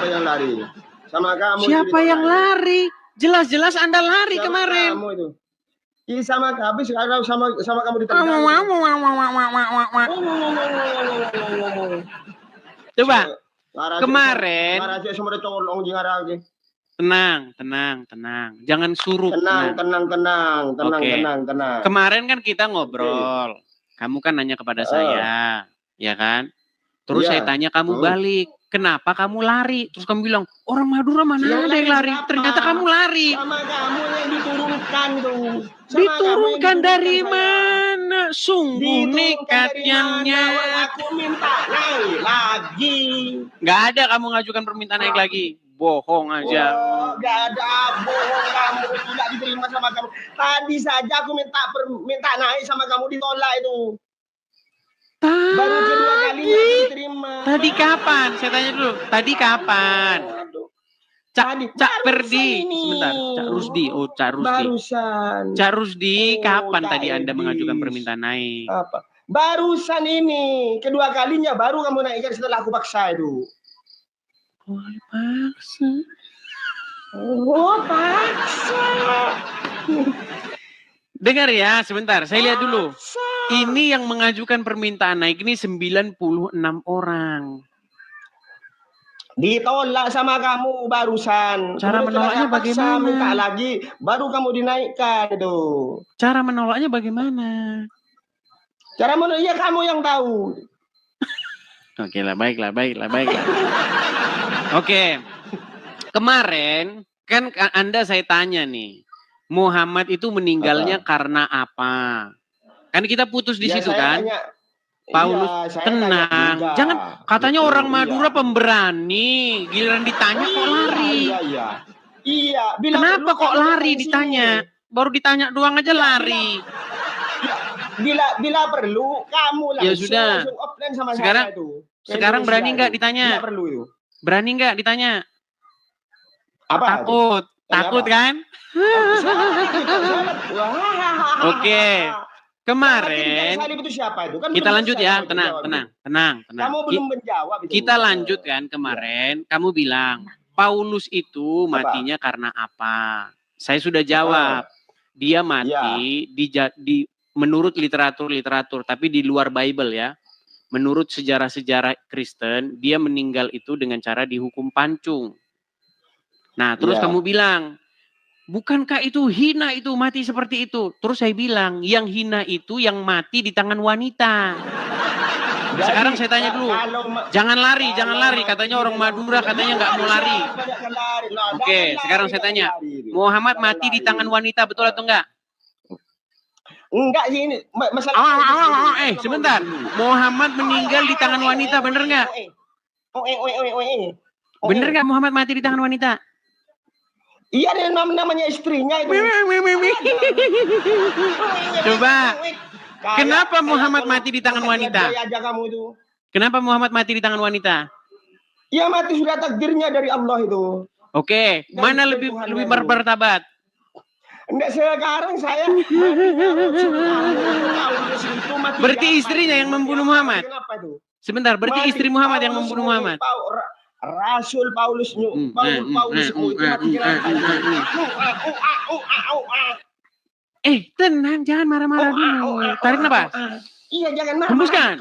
Siapa yang lari? Sama kamu. Siapa yang lari? Jelas-jelas Anda lari sama kemarin. Kamu itu. Iya sama habis sama kamu ditendang. Coba. Kemarin. Tenang. Jangan suruh. Tenang. Kemarin kan kita ngobrol. Kamu kan nanya kepada saya, ya kan? Terus saya tanya kamu balik, kenapa kamu lari? Terus kamu bilang, orang Madura mana ada yang lari? Ternyata kamu lari. Sama kamu yang diturunkan tuh. Diturunkan dari mana? Sungguh nekatnya. Aku minta naik lagi. Gak ada kamu ngajukan permintaan naik lagi. Bohong aja. Gak ada bohong, kamu tidak diterima sama kamu. Tadi saja aku minta naik sama kamu ditolak itu. Baru kedua kalinya aku diterima. Tadi kapan? Saya tanya dulu. Tadi kapan? Cak Perdi. Sebentar. Cak Rusdi. Cak Rusdi, kapan tadi Anda mengajukan permintaan naik? Apa? Barusan ini. Kedua kalinya baru kamu naikkan setelah aku paksa itu. Paksa. Dengar ya, sebentar. Saya lihat dulu. Ini yang mengajukan permintaan naik ini 96 orang. Ditolak sama kamu barusan. Cara menolaknya bagaimana? Minta lagi, baru kamu dinaikkan itu. Cara menolaknya bagaimana? Cara menolaknya kamu yang tahu. Oke lah, baiklah. Oke. Kemarin kan Anda saya tanya nih, Muhammad itu meninggalnya karena apa? Kan kita putus di situ kan? Paulus, tenang. Jangan, katanya orang Madura pemberani. Giliran ditanya kok lari. Iya. Kenapa kok lari ditanya? Baru ditanya doang aja lari. Bila perlu, kamu langsung offline sama saya itu. Sekarang berani nggak ditanya? Bila perlu itu. Berani nggak ditanya? Apa? Takut kan? Oke. Kemarin kita lanjut ya, tenang. Kamu belum menjawab itu. Kita lanjutkan kemarin, kamu bilang Paulus itu matinya karena apa? Saya sudah jawab. Dia mati menurut literatur, tapi di luar Bible ya. Menurut sejarah-sejarah Kristen, dia meninggal itu dengan cara dihukum pancung. Nah, terus kamu bilang, bukankah itu hina itu mati seperti itu? Terus saya bilang, yang hina itu yang mati di tangan wanita. Sekarang saya tanya dulu, jangan lari. Katanya orang Madura, katanya nggak mau lari. Oke, sekarang saya tanya, Muhammad mati di tangan wanita, betul atau enggak? Enggak sih ini masalah. Sebentar, Muhammad meninggal di tangan wanita, bener nggak? Bener nggak Muhammad mati di tangan wanita? Iya, namanya istrinya itu. Coba, kenapa Muhammad mati di tangan wanita? Kenapa Muhammad mati di tangan wanita? Ya mati sudah takdirnya dari Allah itu. Oke, mana lebih bermartabat? Enggak, sekarang saya berarti istrinya yang membunuh Muhammad. Sebentar, berarti istri Muhammad yang membunuh Muhammad. Rasul Paulus itu mati tenang, jangan marah-marah dulu. Tarik nafas. Iya, jangan marah. Hembuskan.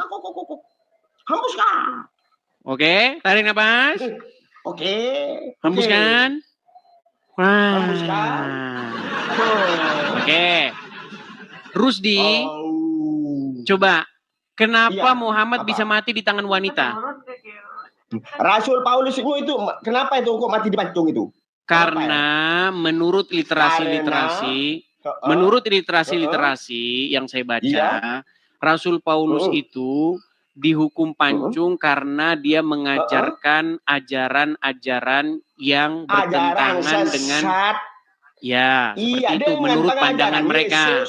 Hembuskan. Oke, tarik nafas. Oke. Hembuskan. Hembuskan. Oke. Rusdi, coba. Kenapa Muhammad bisa mati di tangan wanita? Rasul Paulus itu kenapa itu kok mati dipancung itu? Karena menurut literasi yang saya baca, Rasul Paulus itu dihukum pancung karena dia mengajarkan ajaran-ajaran yang bertentangan dengan seperti itu menurut pandangan mereka.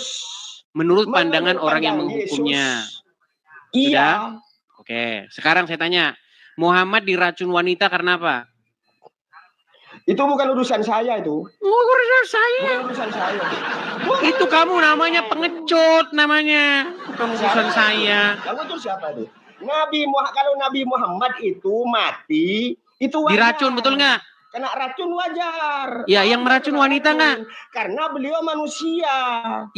Menurut pandangan orang yang menghukumnya. Sudah? Oke, sekarang saya tanya, Muhammad diracun wanita karena apa? Itu bukan urusan saya itu. Urusan saya. Itu kamu namanya pengecut namanya. Bukan urusan saya. Kamu itu siapa itu? Kalau Nabi Muhammad itu mati Itu wajar. Diracun, betul nggak? Kena racun wajar. Ya, yang meracun wanita nggak? Karena beliau manusia.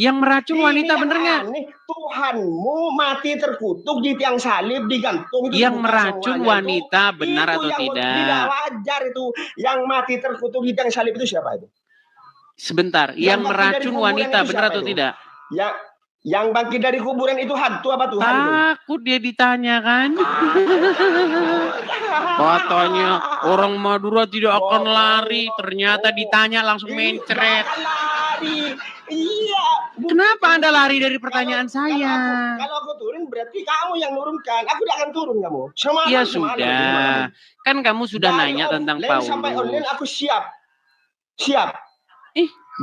Yang meracun wanita bener nggak? Tuhanmu mati terkutuk di tiang salib, digantung. Yang meracun wanita benar atau tidak? Tidak wajar itu. Yang mati terkutuk di tiang salib itu siapa itu? Sebentar, yang meracun wanita benar atau tidak? Yang bangkit dari kuburan itu hantu apa Tuhan? Takut dia ditanya kan? Katanya orang Madura tidak akan lari, ternyata ditanya langsung mencret. Lari. Iya. Kenapa Anda lari dari pertanyaan saya? Kalau aku turun berarti kamu yang nurunkan. Aku tidak akan turun kamu. Ya sudah. Kan kamu sudah nanya tentang Paulus. Sampai online aku siap. Siap.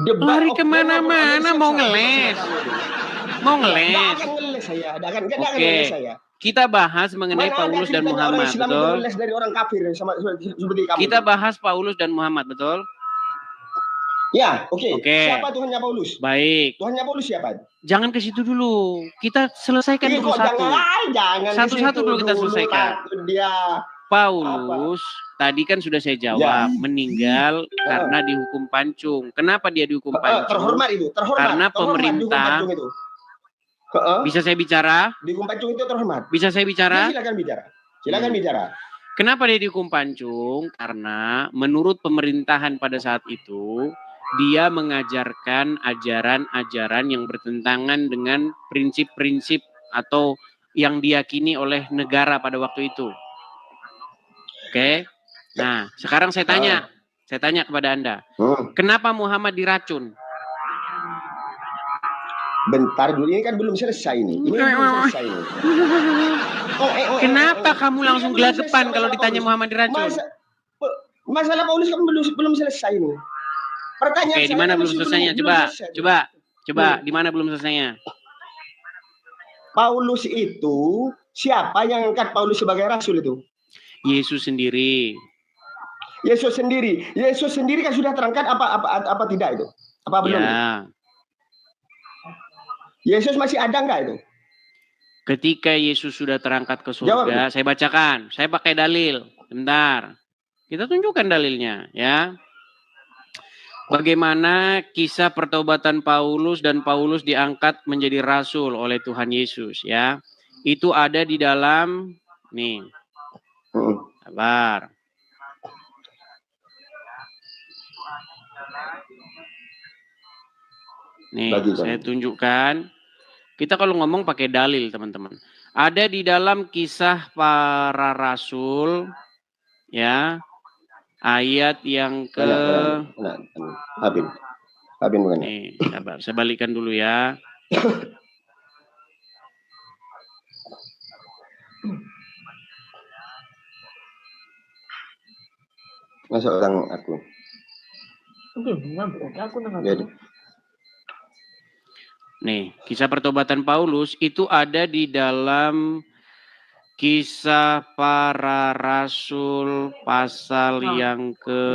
Lari kemana-mana mau ngeles. Mau ngeles. Oke. Kita bahas mengenai Paulus dan Muhammad, betul? Dari orang kafir seperti kamu. Kita bahas Paulus dan Muhammad, betul? Ya, oke. Siapa Tuhannya Paulus? Baik. Tuhannya Paulus siapa? Jangan ke situ dulu. Kita selesaikan dulu satu. Jangan satu-satu dulu kita selesaikan. Paulus tadi kan sudah saya jawab, meninggal karena dihukum pancung. Kenapa dia dihukum pancung? Terhormat itu, karena pemerintah. Bisa saya bicara? Dihukum pancung itu terhormat. Bisa saya bicara? Ya, silakan bicara. Silakan bicara. Kenapa dia dihukum pancung? Karena menurut pemerintahan pada saat itu, dia mengajarkan ajaran-ajaran yang bertentangan dengan prinsip-prinsip atau yang diyakini oleh negara pada waktu itu. Oke. Nah, sekarang saya tanya kepada Anda. Kenapa Muhammad diracun? Bentar dulu, ini kan belum selesai ini. Kenapa kamu langsung gelagapan kalau ditanya Muhammad diracun? Masalah Paulus kan belum selesai ini. Pertanyaan di mana belum selesainya? Coba, di mana belum selesainya? Paulus itu siapa yang angkat Paulus sebagai rasul itu? Yesus sendiri. Yesus sendiri kan sudah terangkat apa tidak itu? Apa belum? Ya. Yesus masih ada enggak itu? Ketika Yesus sudah terangkat ke surga, saya bacakan. Saya pakai dalil. Bentar. Kita tunjukkan dalilnya, ya. Bagaimana kisah pertobatan Paulus dan Paulus diangkat menjadi rasul oleh Tuhan Yesus, ya. Itu ada di dalam nih. Sabar. Nih, saya tunjukkan. Kita kalau ngomong pakai dalil, teman-teman. Ada di dalam kisah para rasul, ya, ayat yang ke... Habib bukan. Nih, sabar. Saya balikan dulu ya. Masa orang aku. Nih, kisah pertobatan Paulus itu ada di dalam kisah para rasul pasal yang ke...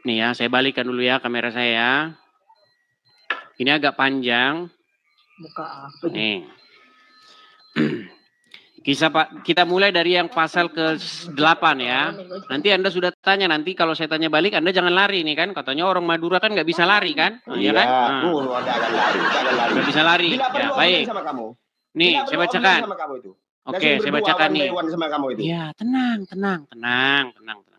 Nih ya, saya balikan dulu ya kamera saya ya. Ini agak panjang. Nih. Kita mulai dari yang pasal ke-8 ya. Nanti Anda sudah tanya, nanti kalau saya tanya balik Anda jangan lari nih kan. Katanya orang Madura kan nggak bisa lari kan? Iya kan? Nggak bisa lari. Ya, baik. Nih, saya bacakan. Oke, saya bacakan nih. Ya, tenang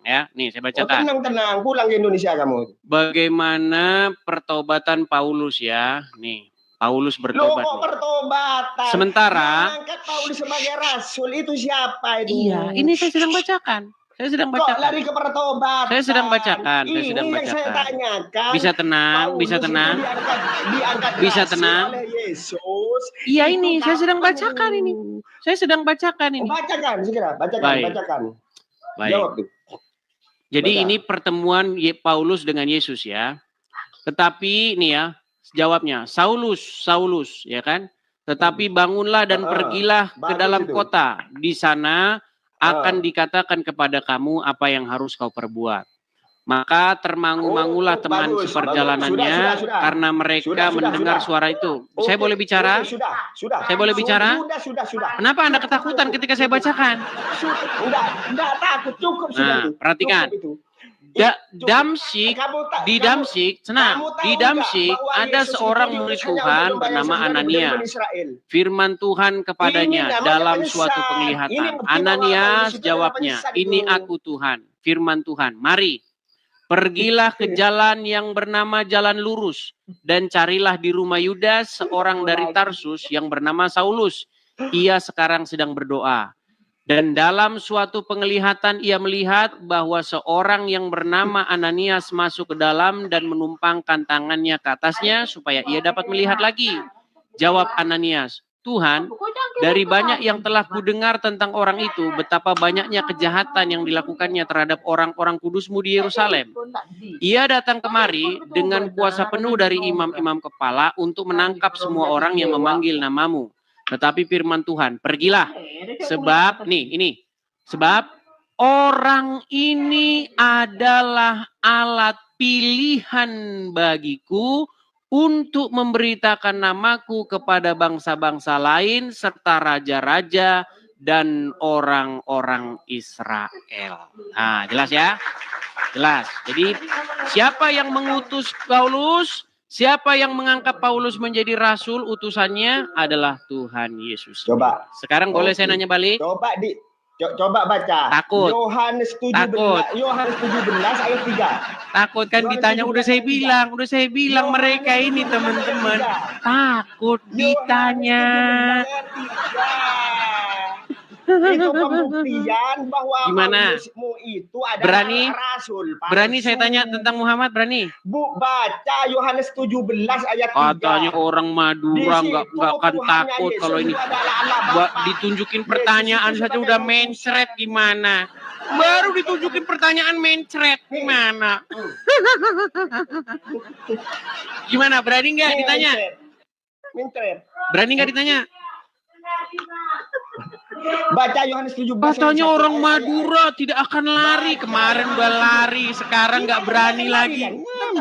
ya. Nih, saya bacakan. Tenang, pulang ke Indonesia kamu. Bagaimana pertobatan Paulus ya? Nih, Paulus bertobat. Loh, kok pertobatan? Sementara mengangkat Paulus sebagai rasul itu siapa itu? Iya, ini saya sedang bacakan. Kok lari ke pertobatan? Saya sedang bacakan. Saya tanyakan. Bisa tenang. Bisa tenang. Oleh Yesus. Iya, ini saya sedang bacakan ini. Bacakan segera, bacakan. Baik. Jawab tuh. Jadi ini pertemuan Paulus dengan Yesus ya. Tetapi ini ya jawabnya, Saulus ya kan. Tetapi bangunlah dan pergilah ke dalam kota. Di sana akan dikatakan kepada kamu apa yang harus kau perbuat. Maka termangu-mangulah teman seperjalanannya karena mereka mendengar suara itu. Saya boleh bicara? Saya boleh bicara? Sudah. Kenapa Anda ketakutan ketika saya bacakan? Enggak takut, cukup sudah itu. Perhatikan. Damsyik, di Damsyik ada seorang murid Tuhan bernama Ananias. Firman Tuhan kepadanya dalam suatu penglihatan. Ananias jawabnya, ini aku Tuhan. Firman Tuhan, mari, pergilah ke jalan yang bernama Jalan Lurus, dan carilah di rumah Yudas seorang dari Tarsus yang bernama Saulus. Ia sekarang sedang berdoa. Dan dalam suatu penglihatan ia melihat bahwa seorang yang bernama Ananias masuk ke dalam dan menumpangkan tangannya ke atasnya supaya ia dapat melihat lagi. Jawab Ananias, Tuhan, dari banyak yang telah kudengar tentang orang itu, betapa banyaknya kejahatan yang dilakukannya terhadap orang-orang kudusmu di Yerusalem. Ia datang kemari dengan kuasa penuh dari imam-imam kepala untuk menangkap semua orang yang memanggil namamu. Tetapi firman Tuhan, pergilah, sebab orang ini adalah alat pilihan bagiku untuk memberitakan namaku kepada bangsa-bangsa lain serta raja-raja dan orang-orang Israel. Nah, jelas ya? Jelas. Jadi siapa yang mengutus Paulus? Siapa yang mengangkat Paulus menjadi rasul, utusannya adalah Tuhan Yesus. Coba. Sekarang boleh saya nanya balik? Coba baca. Takut. Yohanes 17 ayat 3. Takut kan ditanya, udah saya bilang mereka ini teman-teman. Takut ditanya. Itu pembuktian bahwa Paulusmu itu adalah rasul. Berani saya tanya tentang Muhammad, berani? Baca Yohanes 17 ayat 3. Katanya orang Madura nggak akan takut kalau ini. Ditunjukin pertanyaan saja udah mencret gimana? Baru ditunjukin pertanyaan mencret gimana? Gimana, berani nggak ditanya? Berani nggak ditanya? Baca Yohanes 17. Katanya orang Madura tidak akan lari. Kemarin udah lari, sekarang nggak berani lagi.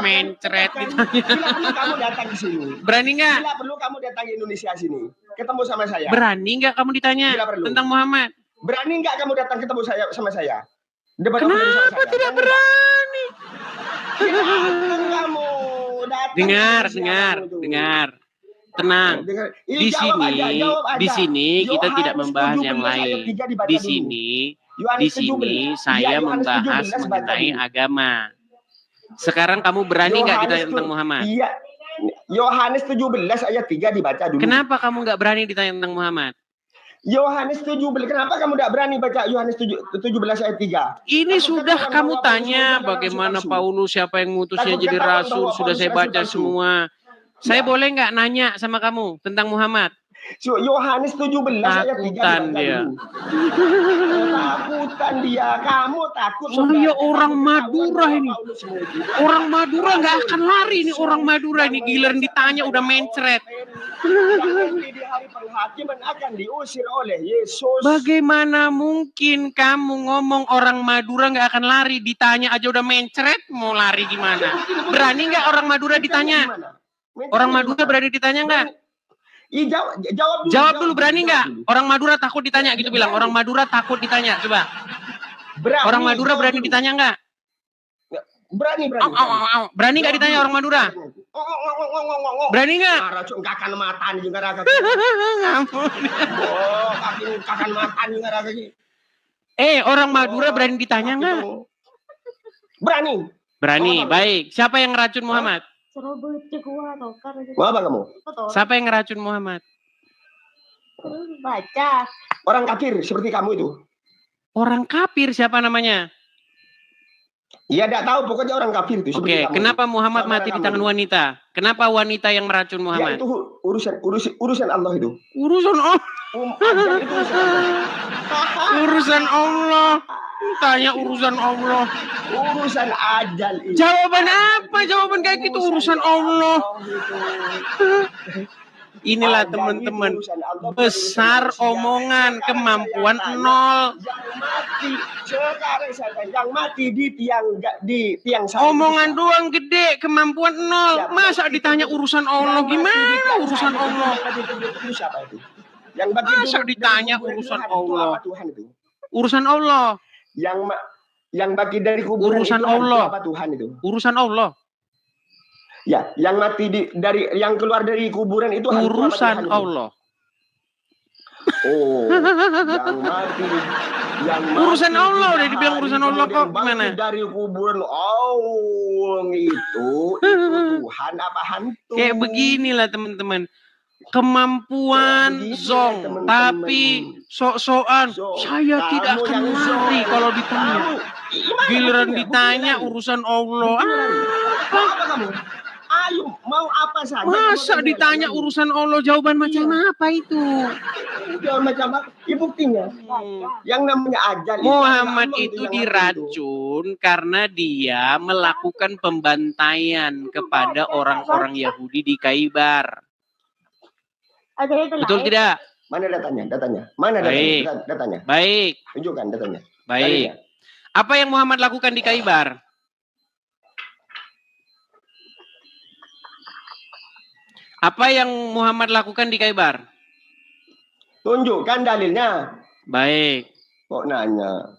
Mencret ditanya. Bila perlu kamu datang ke sini. Berani nggak? Bila perlu kamu datang ke Indonesia sini, ketemu sama saya. Berani nggak kamu ditanya tentang Muhammad? Berani nggak kamu datang ketemu sama saya? Kenapa tidak berani? Kamu dengar. Tenang. Di sini kita tidak membahas yang lain. Di sini saya membahas mengenai agama. Sekarang kamu berani nggak ditanya tentang Muhammad? Iya. Yohanes 17 ayat 3 dibaca dulu. Kenapa kamu nggak berani ditanya tentang Muhammad? Yohanes 17. Kenapa kamu tidak berani baca Yohanes 17 ayat 3? Ini sudah kamu tanya bagaimana Paulus, siapa yang mutusnya jadi rasul, sudah saya baca semua. Saya boleh nggak nanya sama kamu tentang Muhammad? Yohanes 17 ayat 3. Takutan dia. Kamu takut. Saya orang Madura ini. Orang Madura nggak akan lari ini. Orang Madura ini giliran ditanya udah mencret. Di hari penghakiman akan diusir oleh Yesus. Bagaimana mungkin kamu ngomong orang Madura nggak akan lari? Ditanya aja udah mencret, mau lari gimana? Berani nggak orang Madura ditanya? Orang Madura berani ditanya nggak? Jawab dulu, berani nggak? Orang Madura takut ditanya gitu bilang. Orang Madura takut ditanya, coba. Orang Madura berani ditanya nggak? Berani. Berani nggak ditanya orang Madura? Berani nggak? Kakan matan juga raga. Kakan matan juga raga. Orang Madura berani ditanya nggak? Berani. Baik. Siapa yang ngeracun Muhammad? Mau apa kamu? Siapa yang ngeracun Muhammad? Baca. Orang kafir seperti kamu itu. Orang kafir siapa namanya? Ya tidak tahu, pokoknya orang kafir itu. Oke, kenapa Muhammad mati di tangan wanita? Kenapa wanita yang meracun Muhammad? Ya, itu urusan Allah itu. Urusan Allah. Urusan Allah. Tanya urusan Allah. Urusan ajal itu. Jawaban apa? Jawaban kayak gitu urusan Allah. Inilah teman-teman. besar omongan, kemampuan nol. Yang mati sekarang saya yang mati di tiang saya. Omongan doang gede, kemampuan nol. Masa ditanya urusan Allah gimana? Urusan Allah. Siapa itu? Yang masa ditanya urusan Allah? Urusan Allah. Yang bagi dari kuburan urusan itu Allah. Apa Tuhan itu? Urusan Allah. Ya, yang mati yang keluar dari kuburan itu urusan Allah. Oh, yang mati urusan Allah udah dibilang urusan Allah kok gimana? Dari kuburan itu Tuhan apa hantu? Kayak beginilah teman-teman. Kemampuan zong, tapi sok-sokan saya tidak akan lari kalau ditanya. Giliran ditanya urusan Allah. Apa kamu? Ayo, mau apa saja? Masa ditanya urusan Allah, jawaban macam apa itu? Jawaban macam apa? Ya buktinya. Yang namanya ajal. Muhammad itu diracun karena dia melakukan pembantaian kepada orang-orang Yahudi di Khaybar. Betul tidak? Mana datanya? Mana datanya? Baik. Tunjukkan datanya. Baik. Apa yang Muhammad lakukan di Khaybar? Apa yang Muhammad lakukan di Khaybar? Tunjukkan dalilnya. Baik. Kok nanya?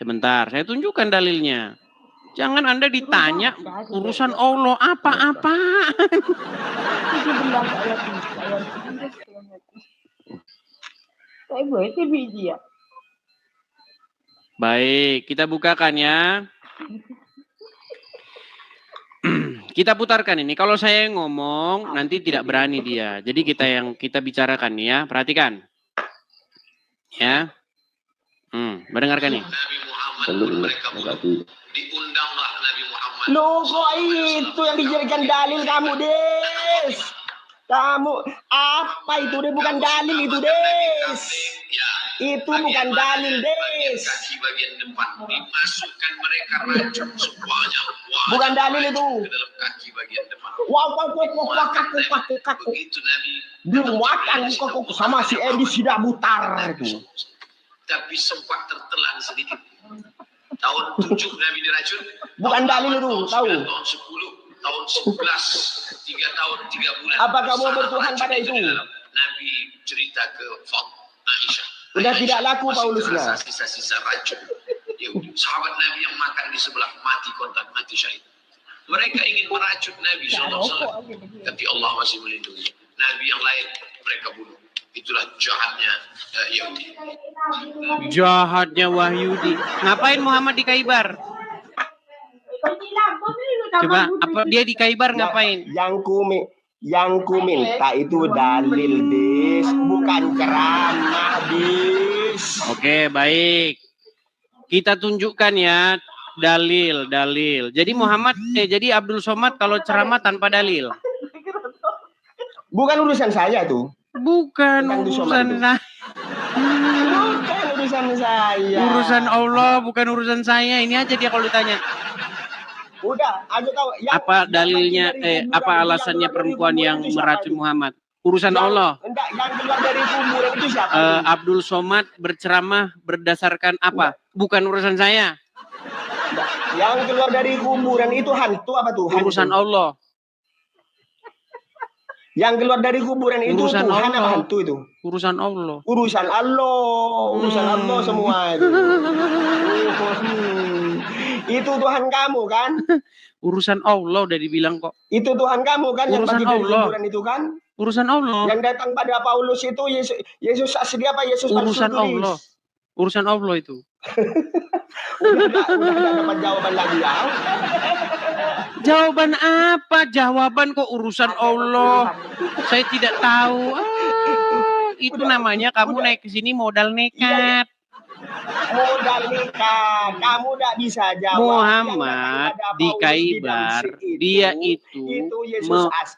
Sebentar, saya tunjukkan dalilnya. Jangan Anda ditanya urusan Allah apa-apa. Baik, kita bukakan ya. Kita putarkan ini. Kalau saya ngomong nanti tidak berani dia. Jadi kita bicarakan ya. Perhatikan. Ya. Mendengarkan nih. Nabi Muhammad mereka diundanglah Nabi Muhammad. Loh, kok itu yang dijadikan dalil kamu, Des? Kamu apa itu? Dia bukan dalil itu, Des. Itu bukan dalil, Des. Kaki bagian depan dimasukkan mereka racun semuanya. Bukan dalil itu. Ke dalam kaki bagian depan. Kaku. Begitu Nabi dimuatkan kok sama si Edi tidak butar itu. Tapi sempat tertelan sedikit. Tahun 7 Nabi diracun. Bukan dalil itu, tahu? Tahun 10, tahun 11, 3 tahun 3 bulan. Apa kamu bertuhan pada itu? Nabi cerita ke Aisyah. Udah tidak laku Paulusnya. Sisa-sisa racun. Sahabat Nabi yang makan di sebelah mati kontak, mati syahid. Mereka ingin meracun Nabi SAW, tapi Allah masih melindungi. Nabi yang lain mereka bunuh. Itulah jahatnya Yahudi. Jahatnya Wahyudi. Ngapain Muhammad di Khaybar? Coba, apa dia di Khaybar ngapain? Yang ku minta itu dalil, Des, bukan ceramah, Des. Oke, baik. Kita tunjukkan ya dalil. Jadi jadi Abdul Somad kalau ceramah tanpa dalil. Bukan urusan saya tuh. Bukan urusan saya. Bukan urusan saya. Urusan Allah, bukan urusan saya. Ini aja dia kalau ditanya. Udah, aku tahu. Apa dalilnya? Apa alasannya perempuan yang meracun Muhammad? Urusan Allah. Enggak, yang keluar dari kuburan itu siapa? Abdul Somad berceramah berdasarkan apa? Bukan urusan saya. Yang keluar dari kuburan itu hantu apa Tuhan? Urusan Allah. Yang keluar dari kuburan itu urusan Tuhan Allah. apa hantu itu? Urusan Allah. Urusan Allah semua itu. Itu Tuhan kamu kan? Urusan Allah udah dibilang kok. Itu Tuhan kamu kan urusan yang bagi dari Allah. kuburan itu kan? Urusan Allah. Yang datang pada Paulus itu Yesus asli apa? Yesus urusan Allah. Urusan Allah itu. udah dapat jawaban lagi ya. Jawaban apa? Jawaban kok urusan Allah. Saya tidak tahu. Itu namanya kamu naik ke sini modal nekat. Modal nekat. Kamu tidak bisa jawab. Muhammad di Khaybar, dia itu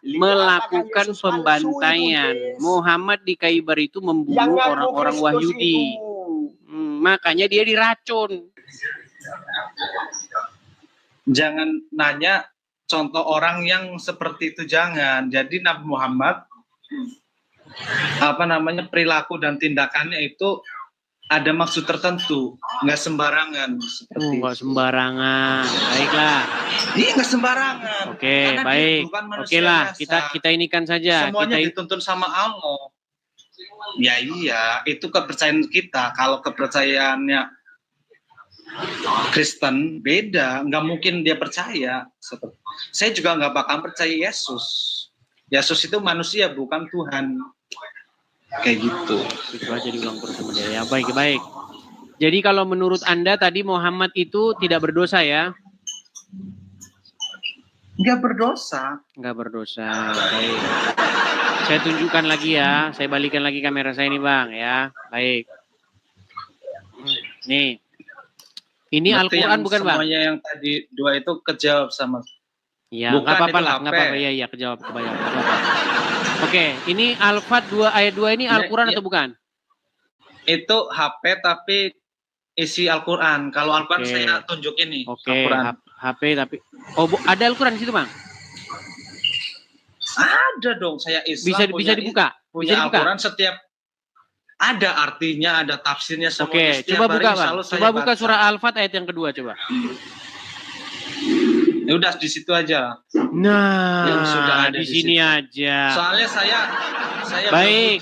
melakukan pembantaian. Muhammad di Khaybar itu membunuh orang-orang Wahyudi. Makanya dia diracun. Jangan nanya contoh orang yang seperti itu, jangan. Jadi Nabi Muhammad perilaku dan tindakannya itu ada maksud tertentu, nggak sembarangan seperti Nggak sembarangan. Baiklah. Iya, nggak sembarangan. Oke, Karena dia baik. bukan manusia Oke lah, biasa. kita inikan saja. Semuanya Kita dituntun sama Allah. Ya iya, itu kepercayaan kita. Kalau kepercayaannya Kristen beda, nggak mungkin dia percaya. Saya juga nggak bakal percaya Yesus. Yesus itu manusia, bukan Tuhan. Kayak gitu. Itu aja diulang terus sama dia. Ya, baik. Jadi kalau menurut Anda tadi Muhammad itu tidak berdosa ya? Nggak berdosa. Nggak berdosa. Baik. Saya tunjukkan lagi ya. Saya balikan lagi kamera saya ini Bang ya. Baik. Nih. Ini Al-Quran bukan Bang? Semuanya yang tadi dua itu kejawab sama. Ya, nggak apa-apa lah. Nggak apa-apa. Iya, kejawab. Oke, ini Al-Fat 2 ayat 2 ini Al-Quran atau bukan? Itu HP tapi isi Al-Quran. Kalau Al-Quran saya tunjuk ini. Oke, HP tapi ada Al-Quran di situ, Bang? Ada dong, saya Islam. Bisa dibuka? Punya Al-Quran setiap ada artinya, ada tafsirnya semuanya. Oke, coba buka, Bang. Coba buka surah Al-Fat ayat yang kedua coba. Ya udah di situ aja. Nah, yang sudah ada di sini aja. Soalnya saya baik.